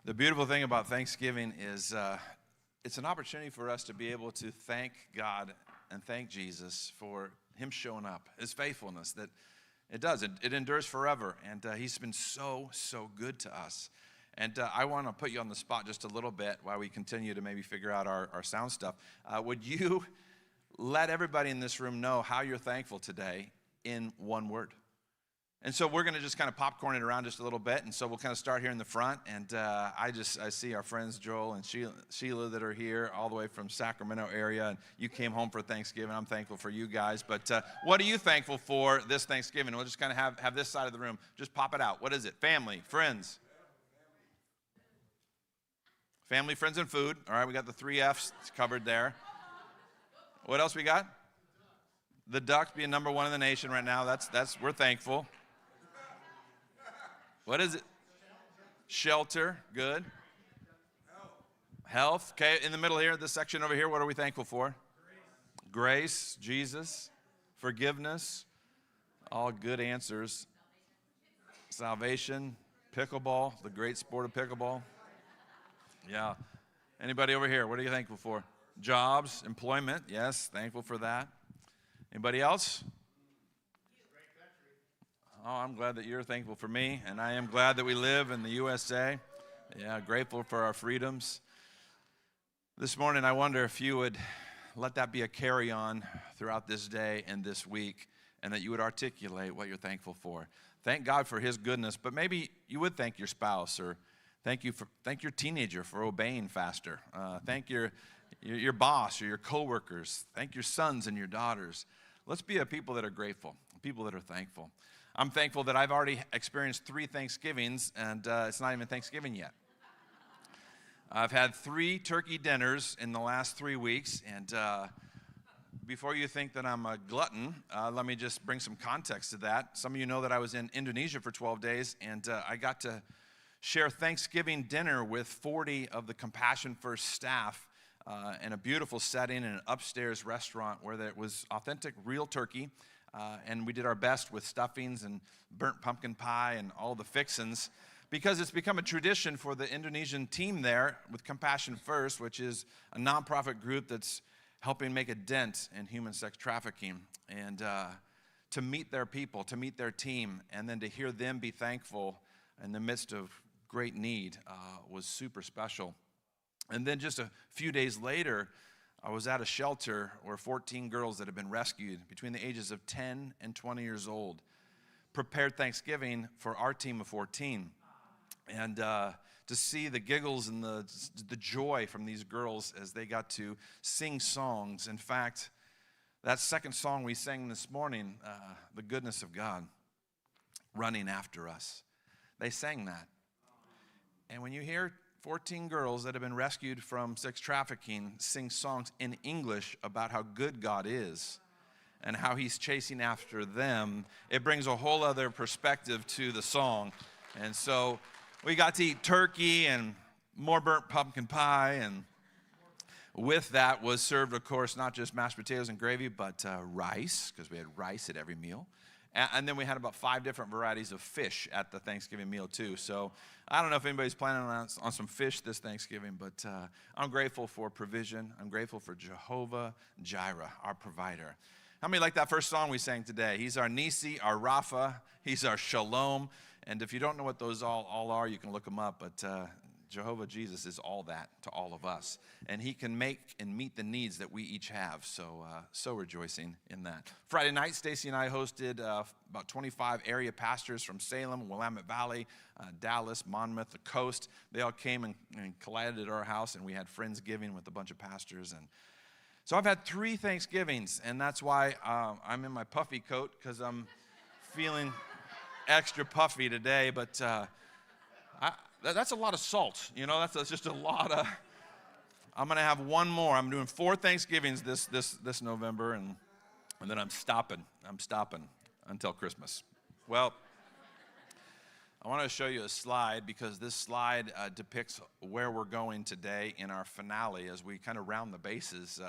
The beautiful thing about Thanksgiving is it's an opportunity for us to be able to thank God and thank Jesus for him showing up, his faithfulness, that it endures forever. And he's been so good to us. And I want to put you on the spot just a little bit while we continue to maybe figure out our sound stuff. Would you let everybody in this room know how you're thankful today in one word? And so we're going to just kind of popcorn it around just a little bit. And so we'll kind of start here in the front. And I see our friends Joel and Sheila that are here all the way from Sacramento area. And you came home for Thanksgiving. I'm thankful for you guys. But what are you thankful for this Thanksgiving? We'll just kind of have this side of the room. Just pop it out. What is it? Family, friends. Family, friends, and food. All right, we got the 3 F's covered there. What else we got? The Ducks being number 1 in the nation right now. We're thankful. What is it? Shelter, good. Health, okay. In the middle here, this section over here, what are we thankful for? Grace, Jesus, forgiveness, all good answers. Salvation, pickleball, the great sport of pickleball. Yeah. Anybody over here, what are you thankful for? Jobs, employment, yes, thankful for that. Anybody else? Oh, I'm glad that you're thankful for me, and I am glad that we live in the USA. Yeah, grateful for our freedoms. This morning, I wonder if you would let that be a carry-on throughout this day and this week, and that you would articulate what you're thankful for. Thank God for his goodness, but maybe you would thank your spouse, or thank your teenager for obeying faster. Thank your boss or your coworkers. Thank your sons and your daughters. Let's be a people that are grateful, people that are thankful. I'm thankful that I've already experienced 3 Thanksgivings, and it's not even Thanksgiving yet. I've had 3 turkey dinners in the last 3 weeks, and before you think that I'm a glutton, let me just bring some context to that. Some of you know that I was in Indonesia for 12 days, and I got to share Thanksgiving dinner with 40 of the Compassion First staff in a beautiful setting in an upstairs restaurant where there was authentic, real turkey. And we did our best with stuffings and burnt pumpkin pie and all the fixins, because it's become a tradition for the Indonesian team there with Compassion First, which is a nonprofit group that's helping make a dent in human sex trafficking, and to meet their people, to meet their team, and then to hear them be thankful in the midst of great need was super special. And then just a few days later, I was at a shelter where 14 girls that had been rescued between the ages of 10 and 20 years old prepared Thanksgiving for our team of 14. And to see the giggles and the joy from these girls as they got to sing songs. In fact, that second song we sang this morning, The Goodness of God, Running After Us, they sang that. And when you hear 14 girls that have been rescued from sex trafficking sing songs in English about how good God is and how he's chasing after them, it brings a whole other perspective to the song. And so we got to eat turkey and more burnt pumpkin pie, and with that was served, of course, not just mashed potatoes and gravy, but rice, because we had rice at every meal. And then we had about 5 different varieties of fish at the Thanksgiving meal, too. So I don't know if anybody's planning on some fish this Thanksgiving, but I'm grateful for provision. I'm grateful for Jehovah Jireh, our provider. How many like that first song we sang today? He's our Nisi, our Rapha. He's our Shalom. And if you don't know what those all are, you can look them up. But Jehovah Jesus is all that to all of us. And he can make and meet the needs that we each have. So rejoicing in that. Friday night, Stacy and I hosted about 25 area pastors from Salem, Willamette Valley, Dallas, Monmouth, the coast. They all came and collided at our house, and we had Friendsgiving with a bunch of pastors. And so I've had 3 Thanksgivings, and that's why I'm in my puffy coat, because I'm feeling extra puffy today. But that's a lot of salt, you know. That's just a lot of. I'm gonna have one more. I'm doing 4 Thanksgivings this November, and then I'm stopping. I'm stopping until Christmas. Well, I want to show you a slide, because this slide depicts where we're going today in our finale as we kind of round the bases.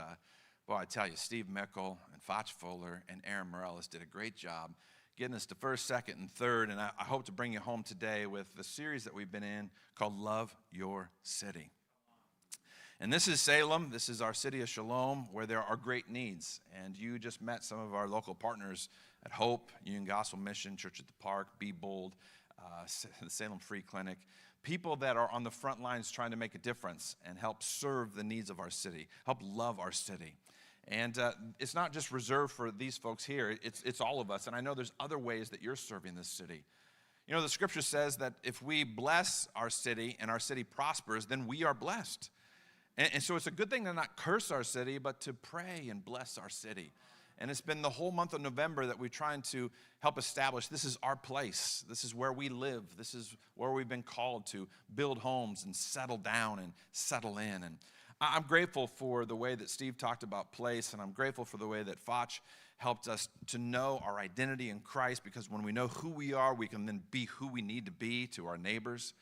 Boy, I tell you, Steve Mickle and Foch Fuller and Aaron Morales did a great job getting us to first, second, and third. And I hope to bring you home today with the series that we've been in called Love Your City. And this is Salem. This is our city of Shalom, where there are great needs. And you just met some of our local partners at Hope, Union Gospel Mission, Church at the Park, Be Bold, the Salem Free Clinic. People that are on the front lines trying to make a difference and help serve the needs of our city, help love our city. And it's not just reserved for these folks here. It's all of us. And I know there's other ways that you're serving this city. You know, the scripture says that if we bless our city and our city prospers, then we are blessed. And so it's a good thing to not curse our city, but to pray and bless our city. And it's been the whole month of November that we're trying to help establish this is our place. This is where we live. This is where we've been called to build homes and settle down and settle in. And I'm grateful for the way that Steve talked about place, and I'm grateful for the way that Foch helped us to know our identity in Christ, because when we know who we are, we can then be who we need to be to our neighbors.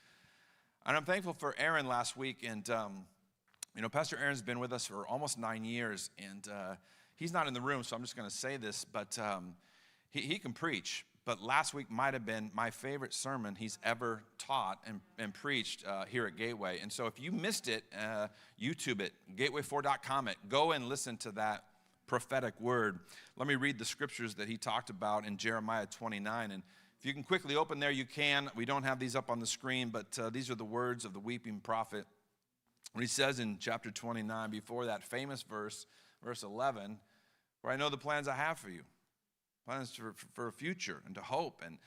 And I'm thankful for Aaron last week, and you know, Pastor Aaron's been with us for almost 9 years, and he's not in the room, so I'm just going to say this, but he can preach. But last week might have been my favorite sermon he's ever taught and preached here at Gateway. And so if you missed it, YouTube it, gateway4.com it. Go and listen to that prophetic word. Let me read the scriptures that he talked about in Jeremiah 29. And if you can quickly open there, you can. We don't have these up on the screen, but these are the words of the weeping prophet. When he says in chapter 29, before that famous verse 11, "For I know the plans I have for you, plans for a future and to hope and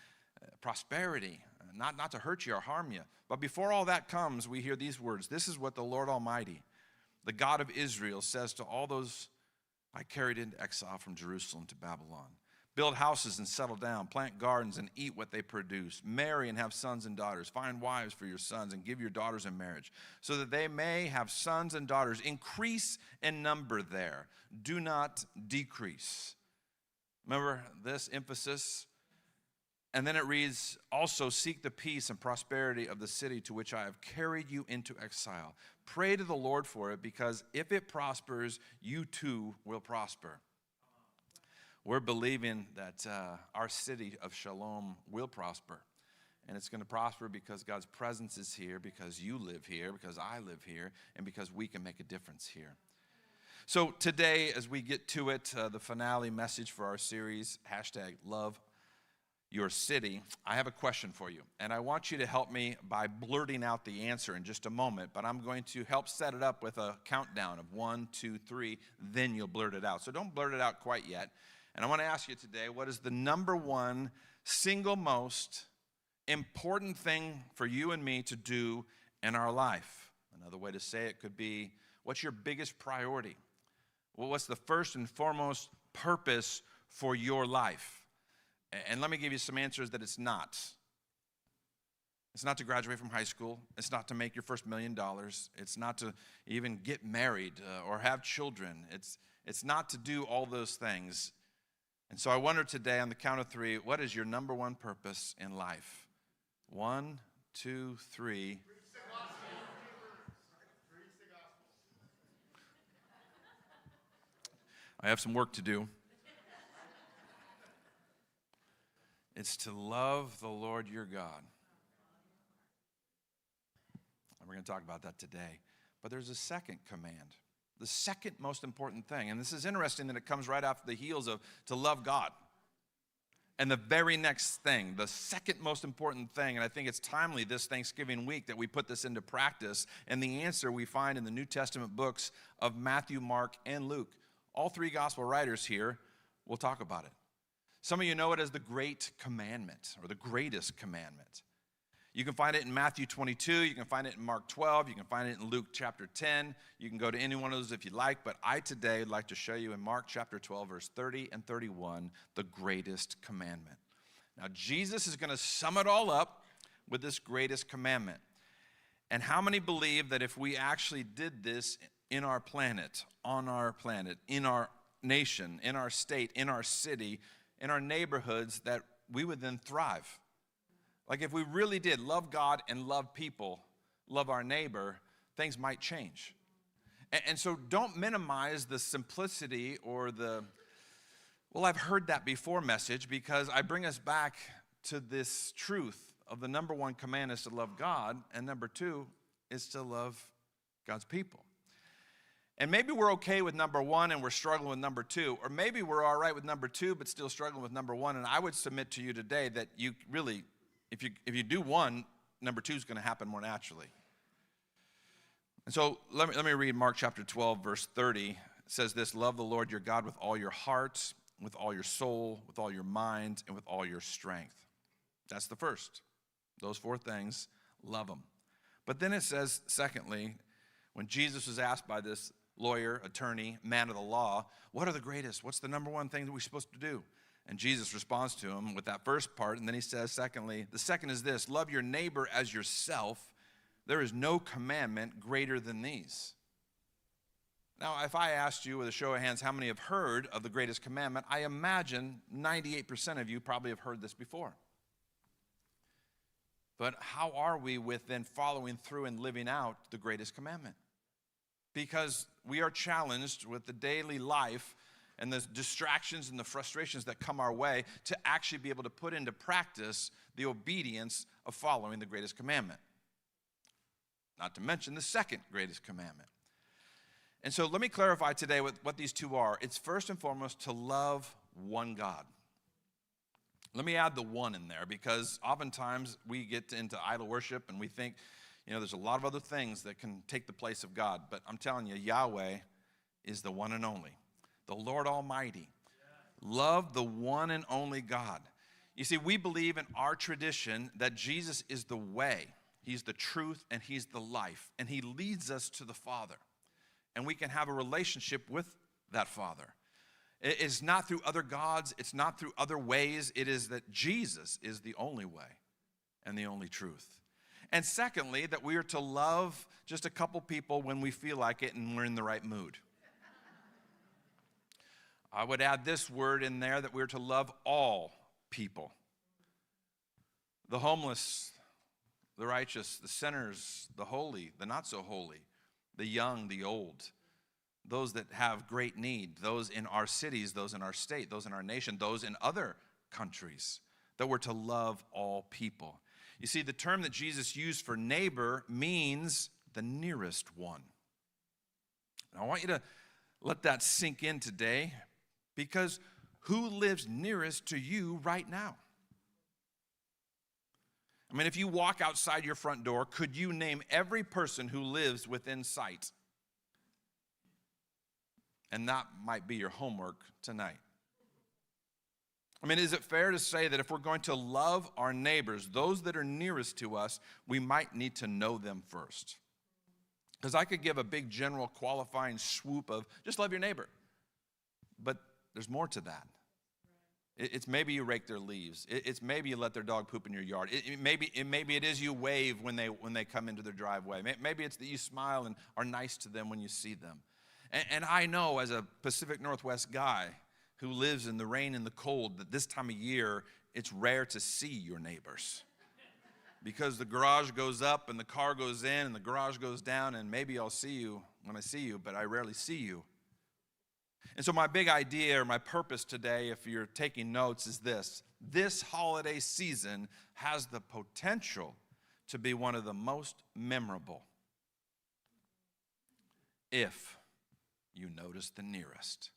prosperity, not to hurt you or harm you." But before all that comes, we hear these words. "This is what the Lord Almighty, the God of Israel, says to all those I carried into exile from Jerusalem to Babylon. Build houses and settle down, plant gardens and eat what they produce, marry and have sons and daughters, find wives for your sons and give your daughters in marriage, so that they may have sons and daughters. Increase in number there, do not decrease." Remember this emphasis? And then it reads, "Also seek the peace and prosperity of the city to which I have carried you into exile. Pray to the Lord for it, because if it prospers, you too will prosper." We're believing that our city of Shalom will prosper. And it's going to prosper because God's presence is here, because you live here, because I live here, and because we can make a difference here. So today, as we get to it, the finale message for our series, #Love Your City, I have a question for you. And I want you to help me by blurting out the answer in just a moment, but I'm going to help set it up with a countdown of 1, 2, 3, then you'll blurt it out. So don't blurt it out quite yet. And I want to ask you today, what is the number one, single most important thing for you and me to do in our life? Another way to say it could be, what's your biggest priority? Well, what's the first and foremost purpose for your life? And let me give you some answers that it's not. It's not to graduate from high school. It's not to make your first $1 million. It's not to even get married or have children. It's not to do all those things. And so I wonder today, on the count of 3, what is your number one purpose in life? 1, 2, 3. I have some work to do. It's to love the Lord your God. And we're going to talk about that today. But there's a second command. The second most important thing, and this is interesting that it comes right after the heels of to love God. And the very next thing, the second most important thing, and I think it's timely this Thanksgiving week that we put this into practice, and the answer we find in the New Testament books of Matthew, Mark, and Luke. All 3 gospel writers here will talk about it. Some of you know it as the Great Commandment, or the greatest commandment. You can find it in Matthew 22, you can find it in Mark 12, you can find it in Luke chapter 10. You can go to any one of those if you like, but I today would like to show you in Mark chapter 12, verse 30 and 31, the greatest commandment. Now, Jesus is going to sum it all up with this greatest commandment. And how many believe that if we actually did this in our planet, on our planet, in our nation, in our state, in our city, in our neighborhoods, that we would then thrive? Like if we really did love God and love people, love our neighbor, things might change. And so don't minimize the simplicity or the Well, I've heard that before message because I bring us back to this truth of the number one command is to love God, and number two is to love God's people. And maybe we're okay with number one and we're struggling with number two, or maybe we're all right with number two but still struggling with number one. And I would submit to you today that you really, if you do one, number two is going to happen more naturally. And so let me read Mark chapter 12, verse 30. It says this: love the Lord your God with all your heart, with all your soul, with all your mind, and with all your strength. That's the first. Those four things, love them. But then it says, secondly, when Jesus was asked by this lawyer, attorney, man of the law, what are the greatest? What's the number one thing that we're supposed to do? And Jesus responds to him with that first part, and then he says, secondly, the second is this: love your neighbor as yourself. There is no commandment greater than these. Now, if I asked you with a show of hands how many have heard of the greatest commandment, I imagine 98% of you probably have heard this before. But how are we with then following through and living out the greatest commandment? Because we are challenged with the daily life and the distractions and the frustrations that come our way to actually be able to put into practice the obedience of following the greatest commandment. Not to mention the second greatest commandment. And so let me clarify today what these two are. It's first and foremost to love one God. Let me add the one in there, because oftentimes we get into idol worship and we think, there's a lot of other things that can take the place of God. But I'm telling you, Yahweh is the one and only, the Lord Almighty. Love the one and only God. You see, we believe in our tradition that Jesus is the way, he's the truth, and he's the life. And he leads us to the Father. And we can have a relationship with that Father. It is not through other gods. It's not through other ways. It is that Jesus is the only way and the only truth. And secondly, that we are to love just a couple people when we feel like it and we're in the right mood. I would add this word in there, that we're to love all people. The homeless, the righteous, the sinners, the holy, the not so holy, the young, the old, those that have great need, those in our cities, those in our state, those in our nation, those in other countries, that we're to love all people. You see, the term that Jesus used for neighbor means the nearest one. And I want you to let that sink in today, because who lives nearest to you right now? I mean, if you walk outside your front door, could you name every person who lives within sight? And that might be your homework tonight. I mean, is it fair to say that if we're going to love our neighbors, those that are nearest to us, we might need to know them first? Because I could give a big general qualifying swoop of just love your neighbor. But there's more to that. It's maybe you rake their leaves. It's maybe you let their dog poop in your yard. Maybe it is you wave when they come into their driveway. Maybe it's that you smile and are nice to them when you see them. And I know, as a Pacific Northwest guy who lives in the rain and the cold, that this time of year, it's rare to see your neighbors. Because the garage goes up and the car goes in and the garage goes down, and maybe I'll see you when I see you, but I rarely see you. And so my big idea, or my purpose today, if you're taking notes, is this. This holiday season has the potential to be one of the most memorable if you notice the nearest.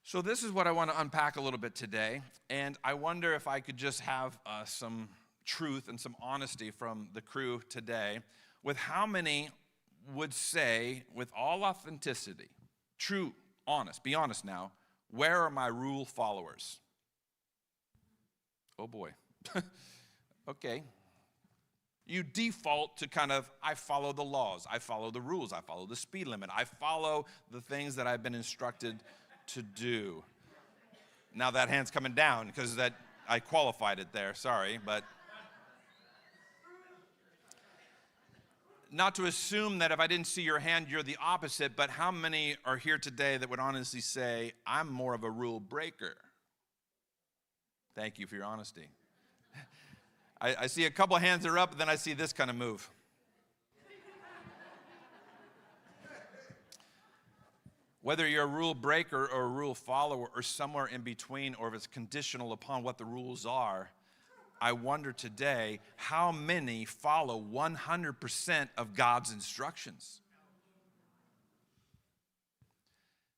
So this is what I want to unpack a little bit today, and I wonder if I could just have some truth and some honesty from the crew today with how many would say, with all authenticity, true, honest, be honest now, where are my rule followers? Oh boy. Okay. You default to kind of, I follow the laws, I follow the rules, I follow the speed limit, I follow the things that I've been instructed to do. Now that hand's coming down because that I qualified it there, sorry, but not to assume that if I didn't see your hand, you're the opposite, but how many are here today that would honestly say, I'm more of a rule breaker? Thank you for your honesty. I see a couple of hands are up, and then I see this kind of move. Whether you're a rule breaker or a rule follower or somewhere in between, or if it's conditional upon what the rules are, I wonder today how many follow 100% of God's instructions.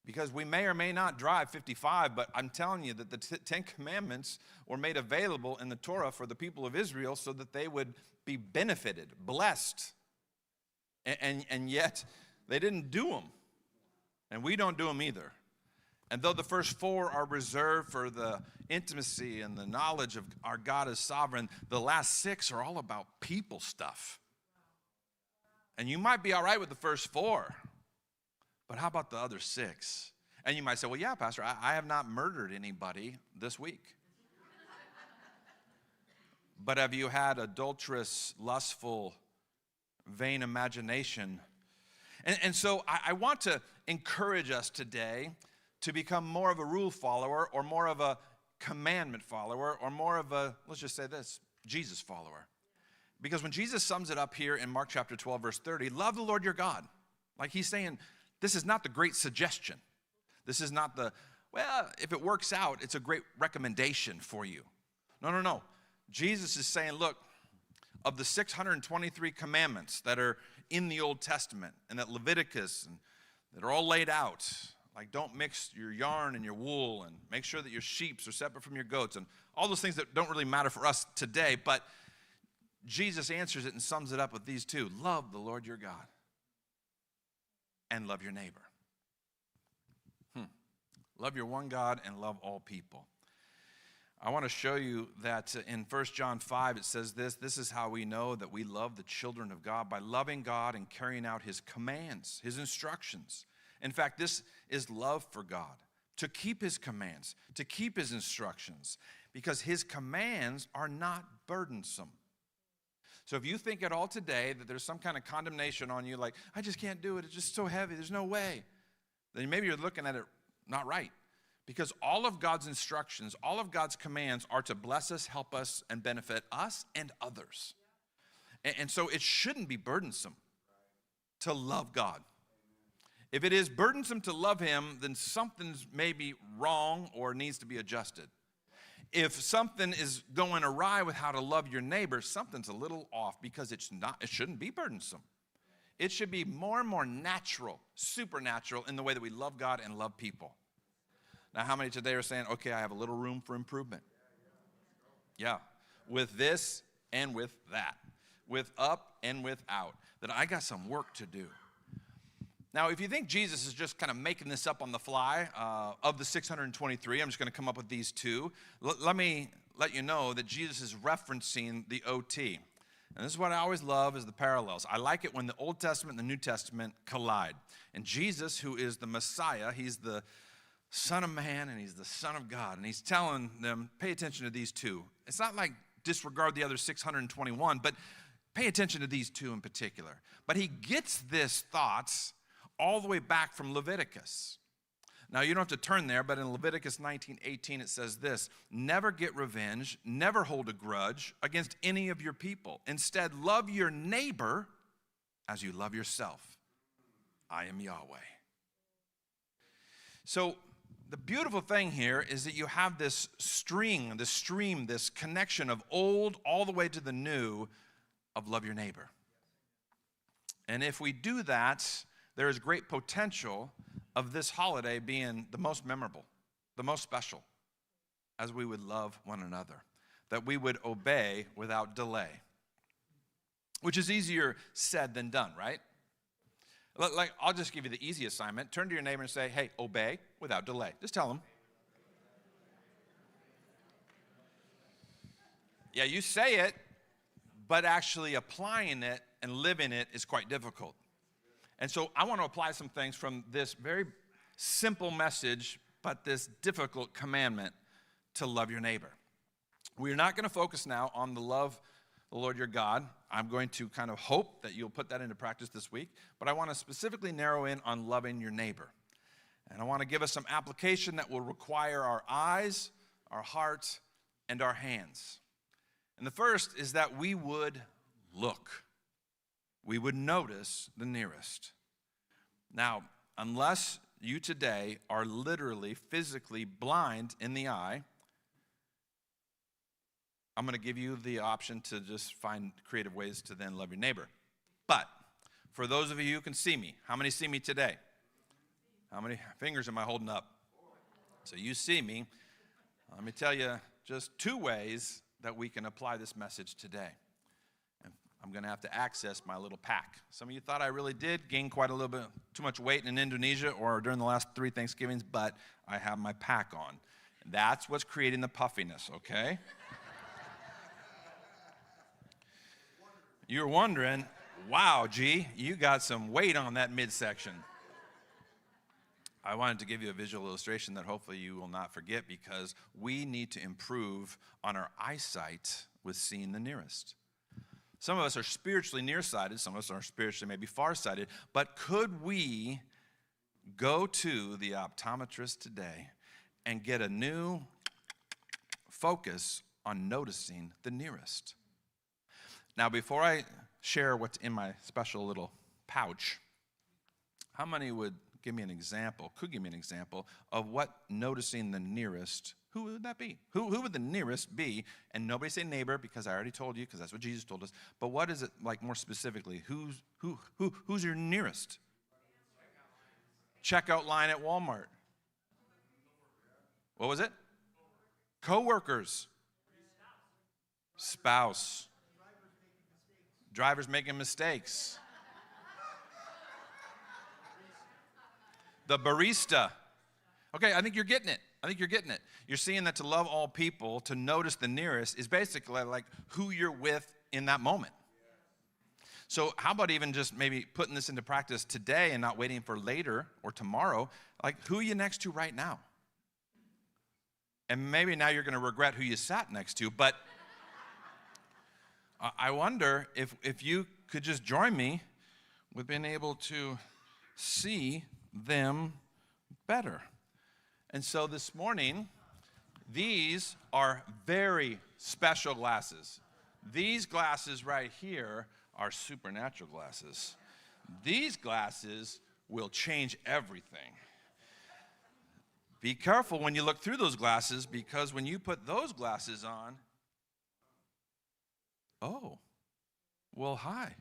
Because we may or may not drive 55, but I'm telling you that the Ten Commandments were made available in the Torah for the people of Israel so that they would be benefited, blessed. And yet they didn't do them. And we don't do them either. And though the first 4 are reserved for the intimacy and the knowledge of our God as sovereign, the last 6 are all about people stuff. And you might be all right with the first 4, but how about the other 6? And you might say, well, yeah, Pastor, I have not murdered anybody this week. But have you had adulterous, lustful, vain imagination? And so I want to encourage us today to become more of a rule follower, or more of a commandment follower, or more of a, let's just say this, Jesus follower. Because when Jesus sums it up here in Mark chapter 12, verse 30, love the Lord your God. Like he's saying, this is not the great suggestion. This is not the, well, if it works out, it's a great recommendation for you. No. Jesus is saying, look, of the 623 commandments that are in the Old Testament and that Leviticus and that are all laid out, like don't mix your yarn and your wool, and make sure that your sheep are separate from your goats, and all those things that don't really matter for us today, but Jesus answers it and sums it up with these 2. Love the Lord your God and love your neighbor. Love your one God and love all people. I want to show you that in 1 John 5, it says this is how we know that we love the children of God, by loving God and carrying out his commands, his instructions. In fact, this is love for God, to keep his commands, to keep his instructions, because his commands are not burdensome. So if you think at all today that there's some kind of condemnation on you, like, I just can't do it, it's just so heavy, there's no way, then maybe you're looking at it not right. Because all of God's instructions, all of God's commands are to bless us, help us, and benefit us and others. And so it shouldn't be burdensome to love God. If it is burdensome to love him, then something's maybe wrong or needs to be adjusted. If something is going awry with how to love your neighbor, something's a little off, because it shouldn't be burdensome. It should be more and more natural, supernatural in the way that we love God and love people. Now, how many today are saying, okay, I have a little room for improvement? Yeah, with this and with that, with up and without, that I got some work to do. Now, if you think Jesus is just kind of making this up on the fly, of the 623, I'm just going to come up with these 2. Let me let you know that Jesus is referencing the OT. And this is what I always love, is the parallels. I like it when the Old Testament and the New Testament collide. And Jesus, who is the Messiah, he's the Son of Man and he's the Son of God. And he's telling them, pay attention to these 2. It's not like disregard the other 621, but pay attention to these 2 in particular. But he gets this thoughts all the way back from Leviticus. Now, you don't have to turn there, but in Leviticus 19:18, it says this: never get revenge, never hold a grudge against any of your people. Instead, love your neighbor as you love yourself. I am Yahweh. So the beautiful thing here is that you have this stream, this connection of old all the way to the new of love your neighbor. And if we do that, there is great potential of this holiday being the most memorable, the most special, as we would love one another, that we would obey without delay, which is easier said than done, right? Like, I'll just give you the easy assignment. Turn to your neighbor and say, hey, obey without delay. Just tell them. Yeah, you say it, but actually applying it and living it is quite difficult. And so I want to apply some things from this very simple message, but this difficult commandment to love your neighbor. We're not going to focus now on the love the Lord your God. I'm going to kind of hope that you'll put that into practice this week, but I want to specifically narrow in on loving your neighbor. And I want to give us some application that will require our eyes, our hearts, and our hands. And the first is that we would look. We would notice the nearest. Now, unless you today are literally, physically blind in the eye, I'm going to give you the option to just find creative ways to then love your neighbor. But for those of you who can see me, how many see me today? How many fingers am I holding up? So you see me. Let me tell you just 2 ways that we can apply this message today. And I'm going to have to access my little pack. Some of you thought I really did gain quite a little bit too much weight in Indonesia or during the last 3 Thanksgivings, but I have my pack on. That's what's creating the puffiness, okay? You're wondering, wow, G, you got some weight on that midsection. I wanted to give you a visual illustration that hopefully you will not forget, because we need to improve on our eyesight with seeing the nearest. Some of us are spiritually nearsighted, some of us are spiritually maybe farsighted, but could we go to the optometrist today and get a new focus on noticing the nearest? Now, before I share what's in my special little pouch, how many would give me an example, could give me an example of what noticing the nearest, who would that be? Who would the nearest be? And nobody say neighbor, because I already told you, because that's what Jesus told us. But what is it like more specifically? Who's your nearest? Checkout line at Walmart. What was it? Co-workers. Spouse. Drivers making mistakes. The barista. Okay, I think you're getting it. You're seeing that to love all people, to notice the nearest, is basically like who you're with in that moment. So how about even just maybe putting this into practice today and not waiting for later or tomorrow? Like, who are you next to right now? And maybe now you're going to regret who you sat next to, but I wonder if you could just join me with being able to see them better. And so this morning, these are very special glasses. These glasses right here are supernatural glasses. These glasses will change everything. Be careful when you look through those glasses, because when you put those glasses on, oh, well, hi.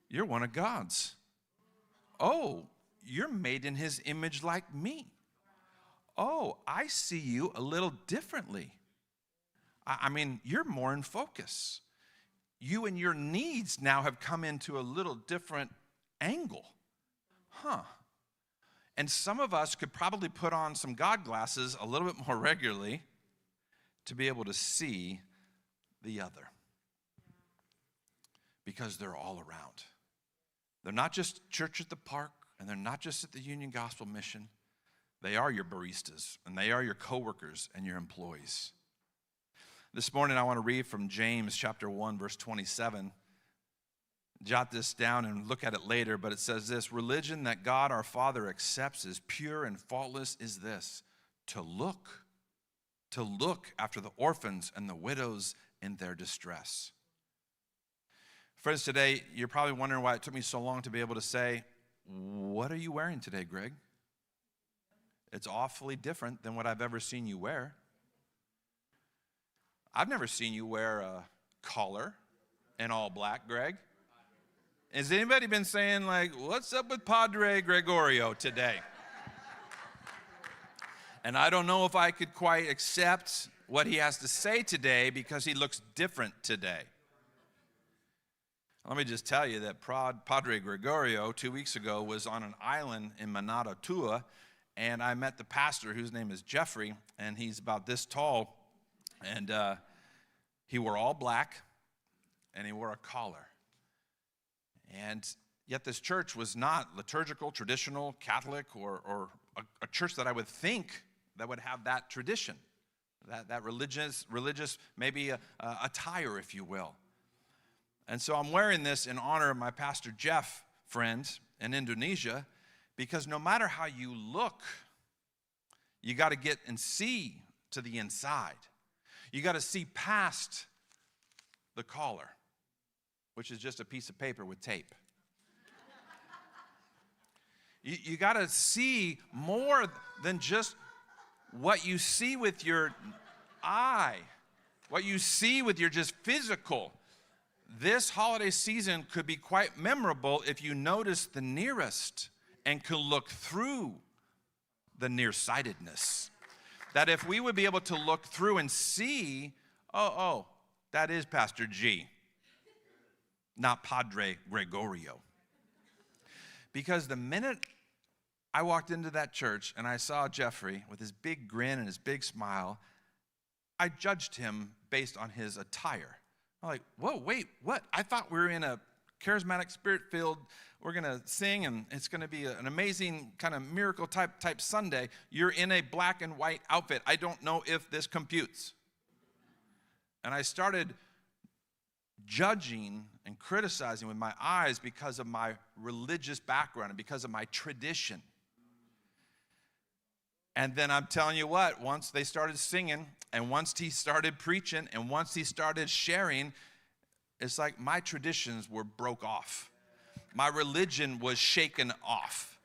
You're one of God's. Oh, you're made in his image like me. Oh, I see you a little differently. I mean, you're more in focus. You and your needs now have come into a little different angle. And some of us could probably put on some God glasses a little bit more regularly to be able to see the other. Because they're all around. They're not just church at the park, and they're not just at the Union Gospel Mission. They are your baristas, and they are your coworkers and your employees. This morning I want to read from James chapter 1, verse 27. Jot this down and look at it later, but it says this: religion that God our Father accepts as pure and faultless is this, to look after the orphans and the widows in their distress. Friends, today, you're probably wondering why it took me so long to be able to say, what are you wearing today, Greg? It's awfully different than what I've ever seen you wear. I've never seen you wear a collar in all black, Greg. Has anybody been saying, like, what's up with Padre Gregorio today? And I don't know if I could quite accept what he has to say today, because he looks different today. Let me just tell you that Padre Gregorio 2 weeks ago was on an island in Mananatua, and I met the pastor, whose name is Jeffrey, and he's about this tall, and he wore all black, and he wore a collar. And yet this church was not liturgical, traditional, Catholic, or a church that I would think that would have that tradition, that religious maybe attire, if you will. And so I'm wearing this in honor of my Pastor Jeff friend in Indonesia, because no matter how you look, you got to get and see to the inside. You got to see past the collar, which is just a piece of paper with tape. You got to see more than just what you see with your eye, what you see with your just physical. This holiday season could be quite memorable if you notice the nearest and could look through the nearsightedness. That if we would be able to look through and see, oh, that is Pastor G, not Padre Gregorio. Because the minute I walked into that church and I saw Jeffrey with his big grin and his big smile, I judged him based on his attire. I'm like, whoa, wait, what? I thought we were in a charismatic, spirit-filled, we're going to sing and it's going to be an amazing kind of miracle type Sunday. You're in a black and white outfit. I don't know if this computes. And I started judging and criticizing with my eyes because of my religious background and because of my tradition. And then I'm telling you what, once they started singing and once he started preaching and once he started sharing, it's like my traditions were broke off. My religion was shaken off.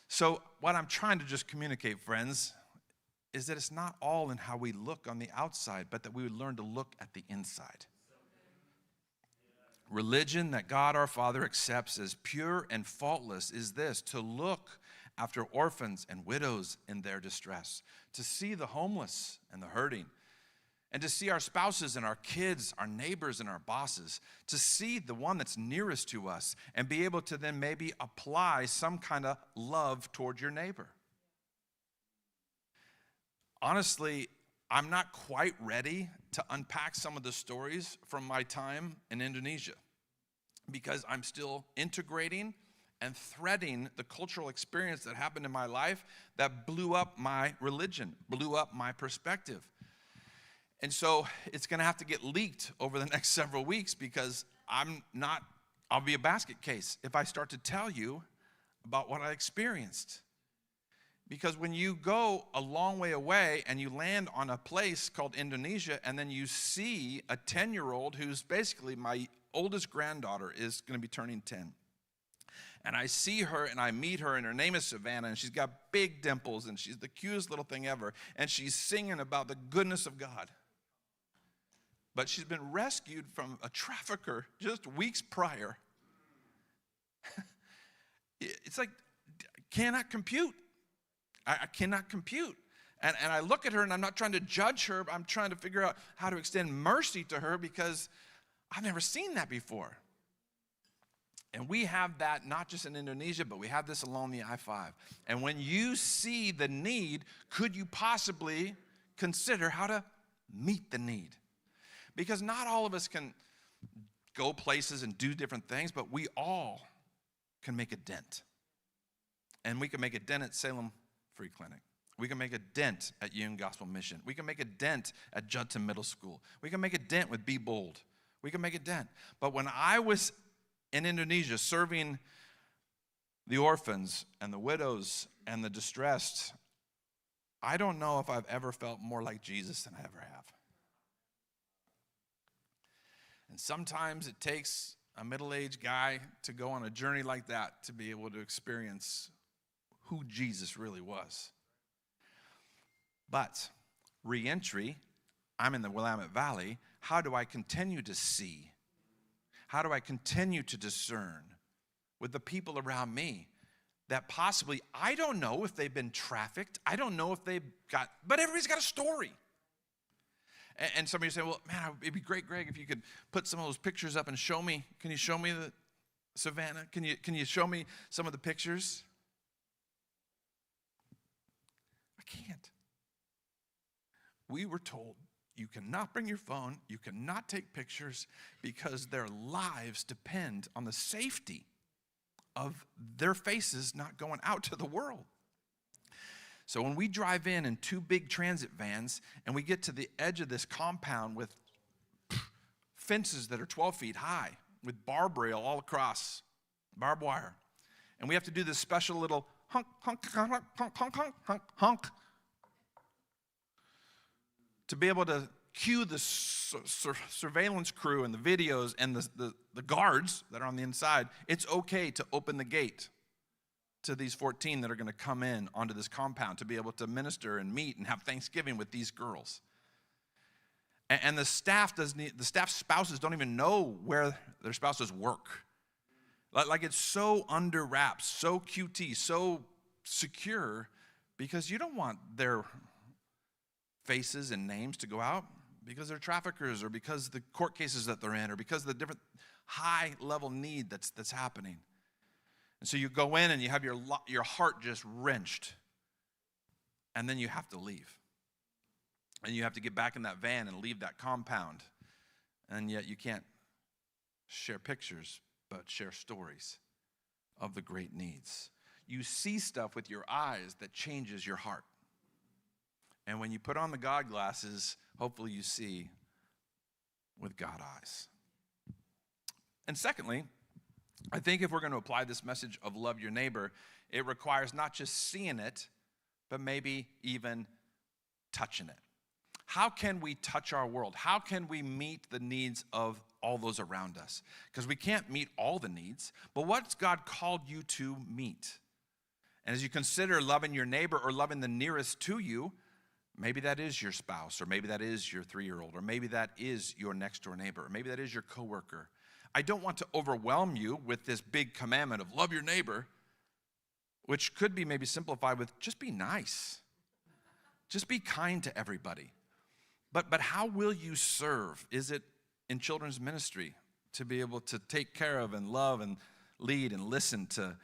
So what I'm trying to just communicate, friends, is that it's not all in how we look on the outside, but that we would learn to look at the inside. Religion that God our Father accepts as pure and faultless is this: to look after orphans and widows in their distress, to see the homeless and the hurting, and to see our spouses and our kids, our neighbors and our bosses, to see the one that's nearest to us and be able to then maybe apply some kind of love toward your neighbor. Honestly, I'm not quite ready to unpack some of the stories from my time in Indonesia because I'm still integrating and threading the cultural experience that happened in my life that blew up my religion, blew up my perspective. And so it's going to have to get leaked over the next several weeks because I'll be a basket case if I start to tell you about what I experienced. Because when you go a long way away and you land on a place called Indonesia and then you see a 10-year-old who's basically my oldest granddaughter is going to be turning 10. And I see her and I meet her and her name is Savannah and she's got big dimples and she's the cutest little thing ever. And she's singing about the goodness of God. But she's been rescued from a trafficker just weeks prior. It's like, cannot compute. I cannot compute. And I look at her and I'm not trying to judge her, but I'm trying to figure out how to extend mercy to her because I've never seen that before. And we have that not just in Indonesia, but we have this along the I-5. And when you see the need, could you possibly consider how to meet the need? Because not all of us can go places and do different things, but we all can make a dent. And we can make a dent at Salem Free Clinic. We can make a dent at Union Gospel Mission. We can make a dent at Judson Middle School. We can make a dent with Be Bold. We can make a dent. But when I was in Indonesia serving the orphans and the widows and the distressed, I don't know if I've ever felt more like Jesus than I ever have. And sometimes it takes a middle-aged guy to go on a journey like that to be able to experience who Jesus really was. But re-entry, I'm in the Willamette Valley. How do I continue to see? How do I continue to discern with the people around me that possibly, I don't know if they've been trafficked. I don't know if they've got, but everybody's got a story. And somebody say, well, man, it'd be great, Greg, if you could put some of those pictures up and show me. Can you show me the Savannah? Can you show me some of the pictures? I can't. We were told you cannot bring your phone, you cannot take pictures because their lives depend on the safety of their faces not going out to the world. So when we drive in 2 big transit vans and we get to the edge of this compound with fences that are 12 feet high with barb rail all across, barbed wire, and we have to do this special little honk, honk, honk, honk, honk, honk, honk, honk, to be able to cue the surveillance crew and the videos and the guards that are on the inside, it's okay to open the gate. to these 14 that are going to come in onto this compound to be able to minister and meet and have Thanksgiving with these girls. And the staff spouses don't even know where their spouses work. Like it's so under wraps, so QT, so secure, because you don't want their faces and names to go out because they're traffickers or because the court cases that they're in or because of the different high-level need that's happening. And so you go in and you have your heart just wrenched, and then you have to leave. And you have to get back in that van and leave that compound. And yet you can't share pictures, but share stories of the great needs. You see stuff with your eyes that changes your heart. And when you put on the God glasses, hopefully you see with God eyes. And secondly, I think if we're going to apply this message of love your neighbor, it requires not just seeing it, but maybe even touching it. How can we touch our world? How can we meet the needs of all those around us? Because we can't meet all the needs, but what's God called you to meet? And as you consider loving your neighbor or loving the nearest to you, maybe that is your spouse, or maybe that is your 3-year-old, or maybe that is your next door neighbor, or maybe that is your coworker. I don't want to overwhelm you with this big commandment of love your neighbor, which could be maybe simplified with just be nice. Just be kind to everybody. But how will you serve? Is it in children's ministry to be able to take care of and love and lead and listen to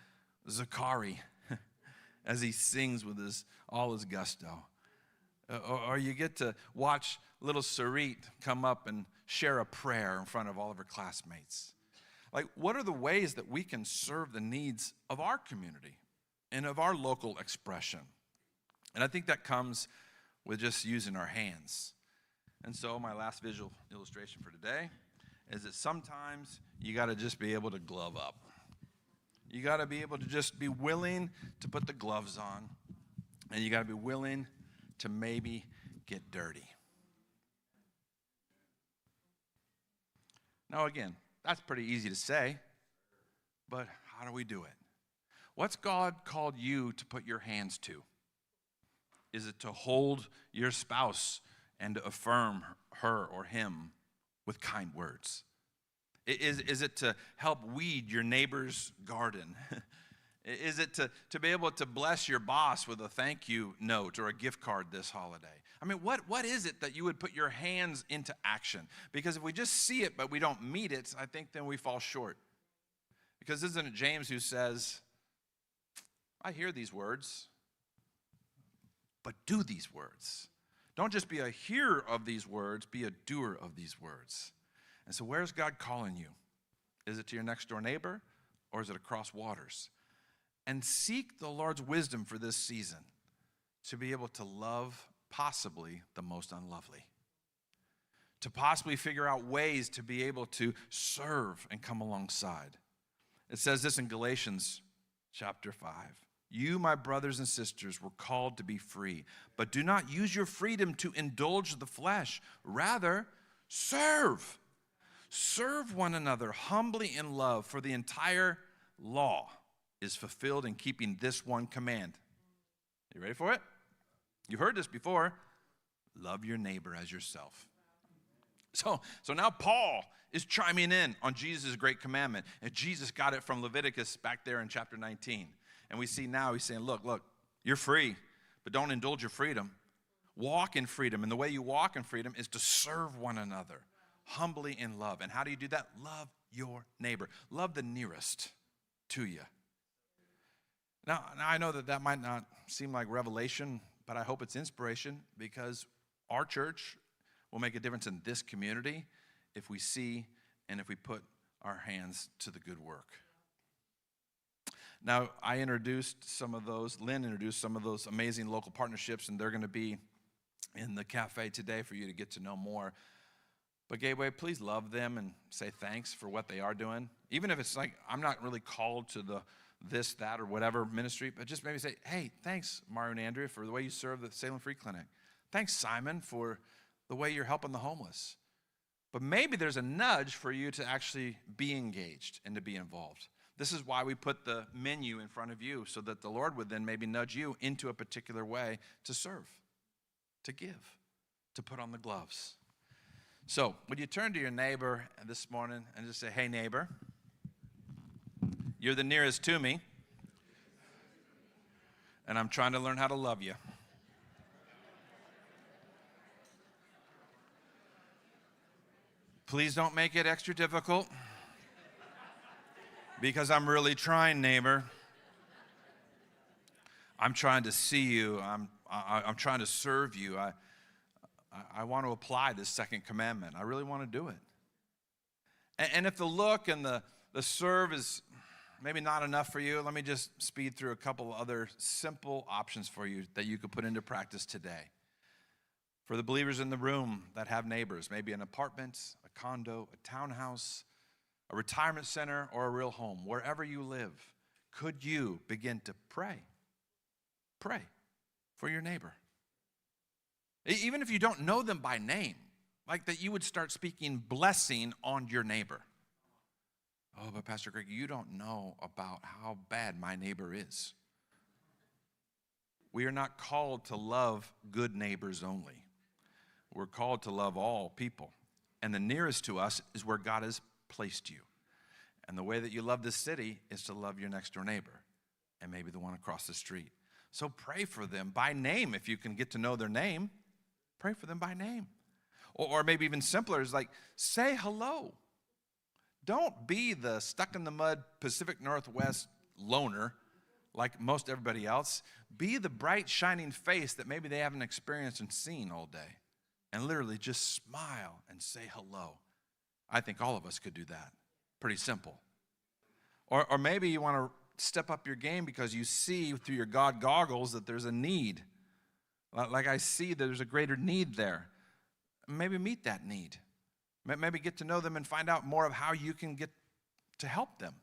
Zachary as he sings with all his gusto? Or you get to watch little Sarit come up and share a prayer in front of all of her classmates. Like, what are the ways that we can serve the needs of our community and of our local expression? And I think that comes with just using our hands. And so my last visual illustration for today is that sometimes you got to just be able to glove up. You got to be able to just be willing to put the gloves on, and you got to be willing to maybe get dirty. Now again, that's pretty easy to say, but how do we do it? What's God called you to put your hands to? Is it to hold your spouse and to affirm her or him with kind words? Is it to help weed your neighbor's garden? Is it to be able to bless your boss with a thank you note or a gift card this holiday? I mean, what is it that you would put your hands into action? Because if we just see it but we don't meet it, I think then we fall short. Because isn't it James who says, I hear these words, but do these words. Don't just be a hearer of these words, be a doer of these words. And so where's God calling you? Is it to your next door neighbor, or is it across waters? And seek the Lord's wisdom for this season to be able to love possibly the most unlovely. To possibly figure out ways to be able to serve and come alongside. It says this in Galatians chapter 5. You, my brothers and sisters, were called to be free, but do not use your freedom to indulge the flesh. Rather, serve. Serve one another humbly in love, for the entire law is fulfilled in keeping this one command. You ready for it? You've heard this before. Love your neighbor as yourself. So now Paul is chiming in on Jesus' great commandment. And Jesus got it from Leviticus back there in chapter 19. And we see now he's saying, look, you're free, but don't indulge your freedom. Walk in freedom. And the way you walk in freedom is to serve one another humbly in love. And how do you do that? Love your neighbor. Love the nearest to you. Now I know that might not seem like revelation, but I hope it's inspiration, because our church will make a difference in this community if we see and if we put our hands to the good work. Now, I introduced some of those, Lynn introduced some of those amazing local partnerships, and they're going to be in the cafe today for you to get to know more. But Gateway, please love them and say thanks for what they are doing. Even if it's like, I'm not really called to the this, that, or whatever ministry, but just maybe say, hey, thanks, Mario and Andrea, for the way you serve the Salem Free Clinic. Thanks, Simon, for the way you're helping the homeless. But maybe there's a nudge for you to actually be engaged and to be involved. This is why we put the menu in front of you, so that the Lord would then maybe nudge you into a particular way to serve, to give, to put on the gloves. So, would you turn to your neighbor this morning and just say, hey, neighbor, you're the nearest to me, and I'm trying to learn how to love you. Please don't make it extra difficult, because I'm really trying, neighbor. I'm trying to see you. I'm trying to serve you. I want to apply this second commandment. I really want to do it. And if the look and the serve is maybe not enough for you, let me just speed through a couple other simple options for you that you could put into practice today. For the believers in the room that have neighbors, maybe an apartment, a condo, a townhouse, a retirement center, or a real home, wherever you live, could you begin to pray? Pray for your neighbor. Even if you don't know them by name, like that you would start speaking blessing on your neighbor. Oh, but Pastor Greg, you don't know about how bad my neighbor is. We are not called to love good neighbors only. We're called to love all people. And the nearest to us is where God has placed you. And the way that you love this city is to love your next door neighbor and maybe the one across the street. So pray for them by name if you can get to know their name. Pray for them by name. Or maybe even simpler is like, say hello. Don't be the stuck-in-the-mud Pacific Northwest loner like most everybody else. Be the bright, shining face that maybe they haven't experienced and seen all day. And literally just smile and say hello. I think all of us could do that. Pretty simple. Or maybe you want to step up your game because you see through your God goggles that there's a need. Like I see there's a greater need there. Maybe meet that need. Maybe get to know them and find out more of how you can get to help them.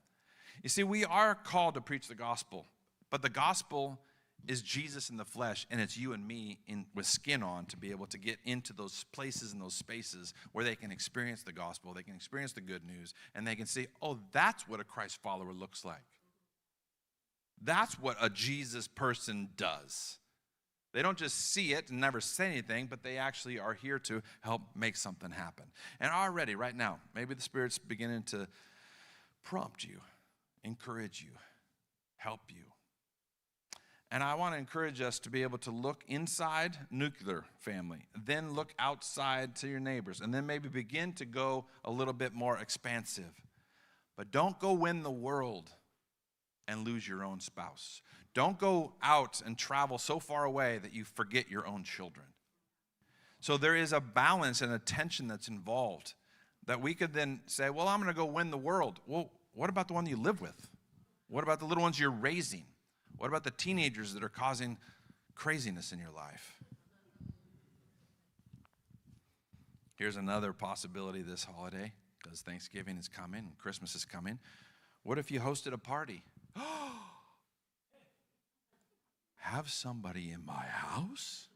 You see, we are called to preach the gospel, but the gospel is Jesus in the flesh, and it's you and me with skin on to be able to get into those places and those spaces where they can experience the gospel, they can experience the good news, and they can see, oh, that's what a Christ follower looks like. That's what a Jesus person does. They don't just see it and never say anything, but they actually are here to help make something happen. And already, right now, maybe the Spirit's beginning to prompt you, encourage you, help you. And I want to encourage us to be able to look inside nuclear family, then look outside to your neighbors, and then maybe begin to go a little bit more expansive. But don't go win the world and lose your own spouse. Don't go out and travel so far away that you forget your own children. So there is a balance and a tension that's involved that we could then say, well, I'm going to go win the world. Well, what about the one you live with? What about the little ones you're raising? What about the teenagers that are causing craziness in your life? Here's another possibility this holiday, because Thanksgiving is coming and Christmas is coming. What if you hosted a party? Have somebody in my house?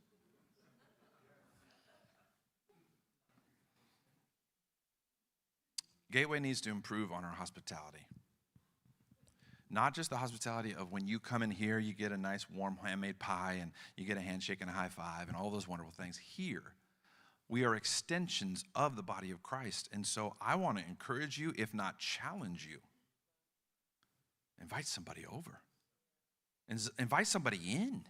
Gateway needs to improve on our hospitality. Not just the hospitality of when you come in here, you get a nice warm handmade pie and you get a handshake and a high five and all those wonderful things. Here, we are extensions of the body of Christ. And so I want to encourage you, if not challenge you. Invite somebody over. Invite somebody in.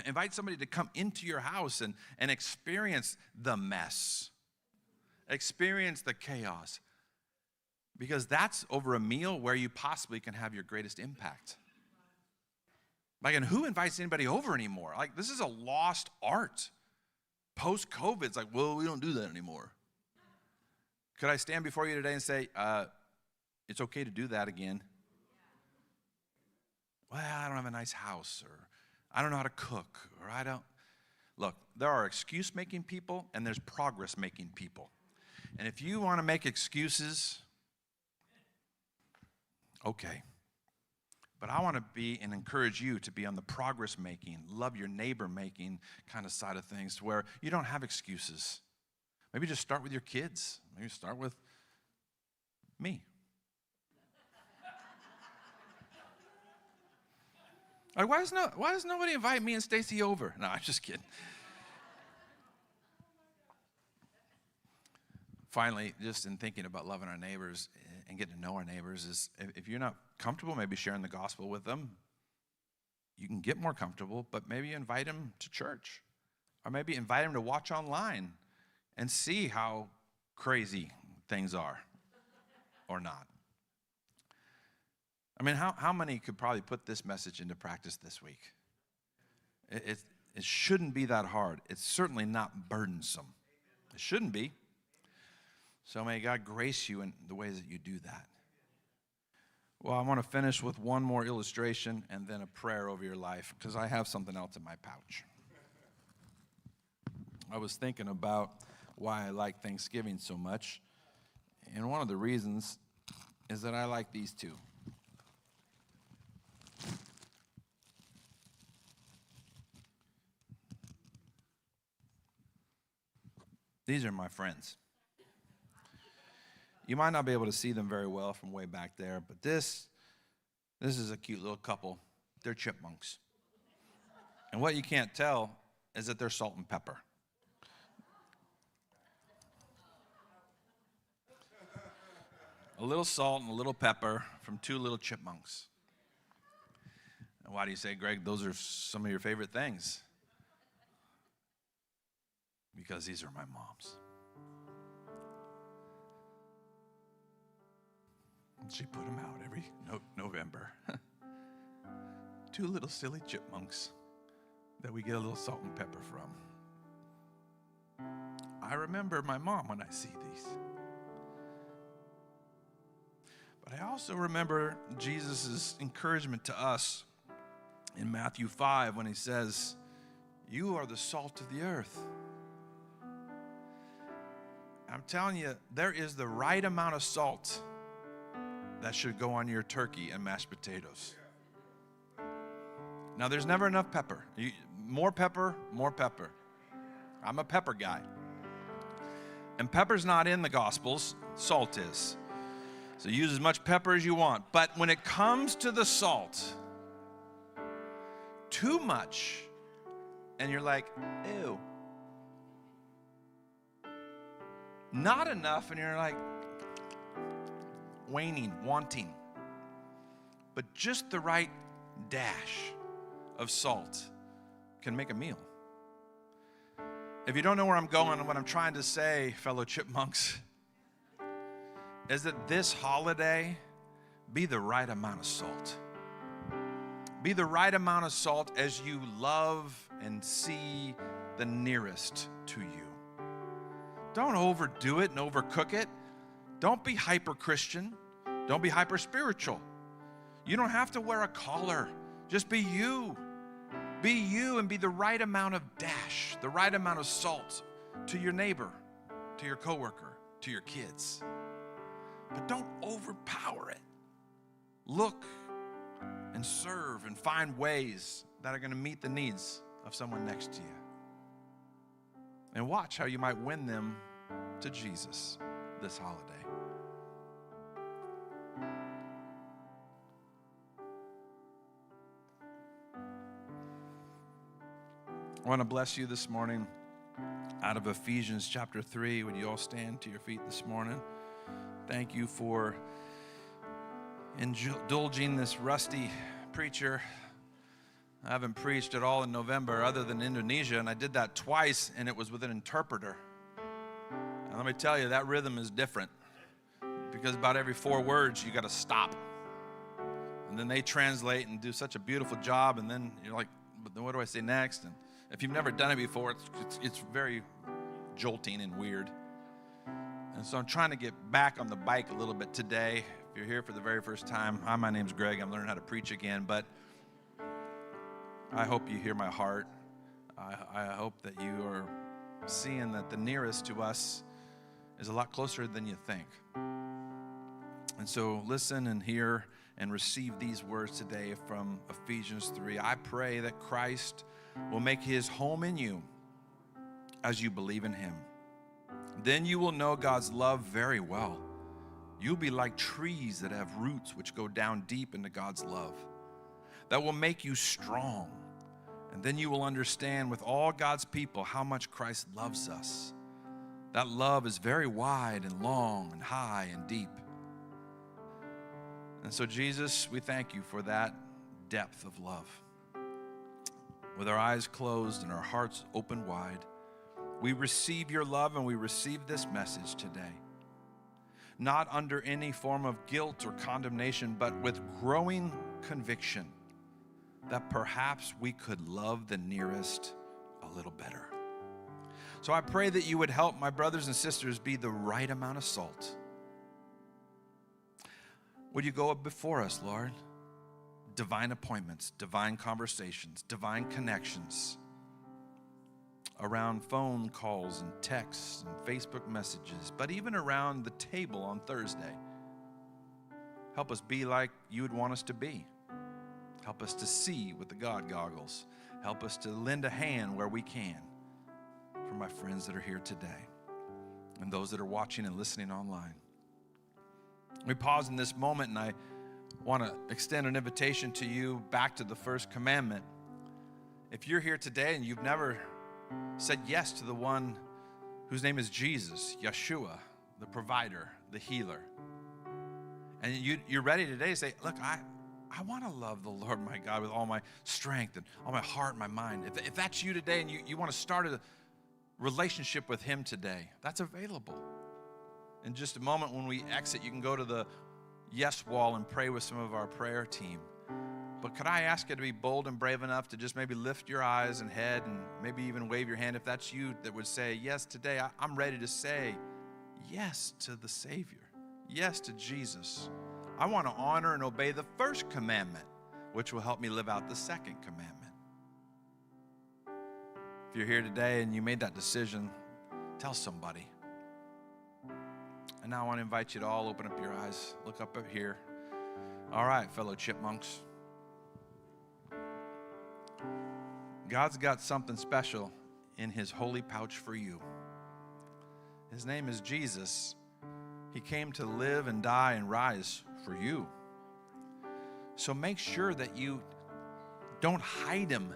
Invite somebody to come into your house and experience the mess. Experience the chaos. Because that's over a meal where you possibly can have your greatest impact. Like, and who invites anybody over anymore? Like, this is a lost art. Post-COVID, it's like, well, we don't do that anymore. Could I stand before you today and say, it's okay to do that again? Well, I don't have a nice house, or I don't know how to cook, or I don't. Look, there are excuse-making people, and there's progress-making people. And if you want to make excuses, okay. But I want to be and encourage you to be on the progress-making, love your neighbor-making kind of side of things, to where you don't have excuses. Maybe just start with your kids. Maybe start with me. Like, why does nobody invite me and Stacy over? No, I'm just kidding. Finally, just in thinking about loving our neighbors and getting to know our neighbors, is if you're not comfortable maybe sharing the gospel with them, you can get more comfortable, but maybe you invite them to church. Or maybe invite them to watch online and see how crazy things are or not. I mean, how many could probably put this message into practice this week? It shouldn't be that hard. It's certainly not burdensome. It shouldn't be. So may God grace you in the ways that you do that. Well, I want to finish with one more illustration and then a prayer over your life, because I have something else in my pouch. I was thinking about why I like Thanksgiving so much, and one of the reasons is that I like these two. These are my friends. You might not be able to see them very well from way back there, but this is a cute little couple. They're chipmunks. And what you can't tell is that they're salt and pepper. A little salt and a little pepper from two little chipmunks. And why do you say, Greg, those are some of your favorite things? Because these are my mom's. She put them out every November. Two little silly chipmunks that we get a little salt and pepper from. I remember my mom when I see these. But I also remember Jesus' encouragement to us in Matthew 5 when he says, "You are the salt of the earth." I'm telling you, there is the right amount of salt that should go on your turkey and mashed potatoes. Now, there's never enough pepper. More pepper, more pepper. I'm a pepper guy. And pepper's not in the Gospels, salt is. So use as much pepper as you want. But when it comes to the salt, too much, and you're like, ew. Not enough, and you're like, waning, wanting. But just the right dash of salt can make a meal. If you don't know where I'm going, what I'm trying to say, fellow chipmunks, is that this holiday, be the right amount of salt. Be the right amount of salt as you love and see the nearest to you. Don't overdo it and overcook it. Don't be hyper-Christian. Don't be hyper-spiritual. You don't have to wear a collar. Just be you. Be you and be the right amount of dash, the right amount of salt to your neighbor, to your coworker, to your kids. But don't overpower it. Look and serve and find ways that are going to meet the needs of someone next to you. And watch how you might win them to Jesus this holiday. I want to bless you this morning out of Ephesians chapter 3. Would you all stand to your feet this morning? Thank you for indulging this rusty preacher. I haven't preached at all in November other than Indonesia, and I did that twice, and it was with an interpreter. And let me tell you, that rhythm is different because about every 4 words, you got to stop. And then they translate and do such a beautiful job, and then you're like, but then what do I say next? And if you've never done it before, it's very jolting and weird. And so I'm trying to get back on the bike a little bit today. If you're here for the very first time, hi, my name's Greg. I'm learning how to preach again, but I hope you hear my heart. I hope that you are seeing that the nearest to us is a lot closer than you think. And so listen and hear and receive these words today from Ephesians 3. I pray that Christ will make his home in you as you believe in him. Then you will know God's love very well. You'll be like trees that have roots which go down deep into God's love. that will make you strong. And then you will understand with all God's people how much Christ loves us. That love is very wide and long and high and deep. And so, Jesus, we thank you for that depth of love. With our eyes closed and our hearts open wide, we receive your love and we receive this message today. Not under any form of guilt or condemnation, but with growing conviction that perhaps we could love the nearest a little better. So I pray that you would help my brothers and sisters be the right amount of salt. Would you go up before us, Lord? Divine appointments, divine conversations, divine connections around phone calls and texts and Facebook messages, but even around the table on Thursday. Help us be like you would want us to be. Help us to see with the God goggles. Help us to lend a hand where we can for my friends that are here today and those that are watching and listening online. We pause in this moment, and I want to extend an invitation to you back to the first commandment. If you're here today and you've never said yes to the one whose name is Jesus, Yeshua, the provider, the healer, and you're ready today to say, look, I want to love the Lord my God with all my strength and all my heart and my mind. If that's you today and you want to start a relationship with him today, that's available. In just a moment when we exit, you can go to the yes wall and pray with some of our prayer team. But could I ask you to be bold and brave enough to just maybe lift your eyes and head and maybe even wave your hand if that's you that would say, yes, today I'm ready to say yes to the Savior, yes to Jesus. I want to honor and obey the first commandment, which will help me live out the second commandment. If you're here today and you made that decision, tell somebody. And now I want to invite you to all open up your eyes. Look up here. All right, fellow chipmunks. God's got something special in his holy pouch for you. His name is Jesus. He came to live and die and rise for you. So make sure that you don't hide him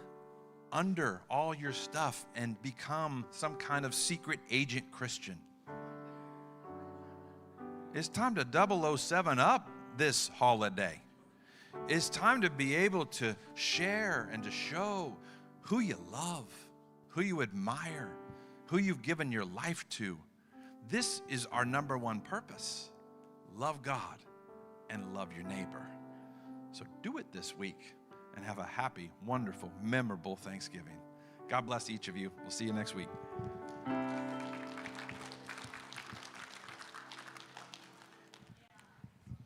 under all your stuff and become some kind of secret agent Christian. It's time to 007 up this holiday. It's time to be able to share and to show who you love, who you admire, who you've given your life to. This is our number one purpose. Love God and love your neighbor. So do it this week and have a happy, wonderful, memorable Thanksgiving. God bless each of you. We'll see you next week.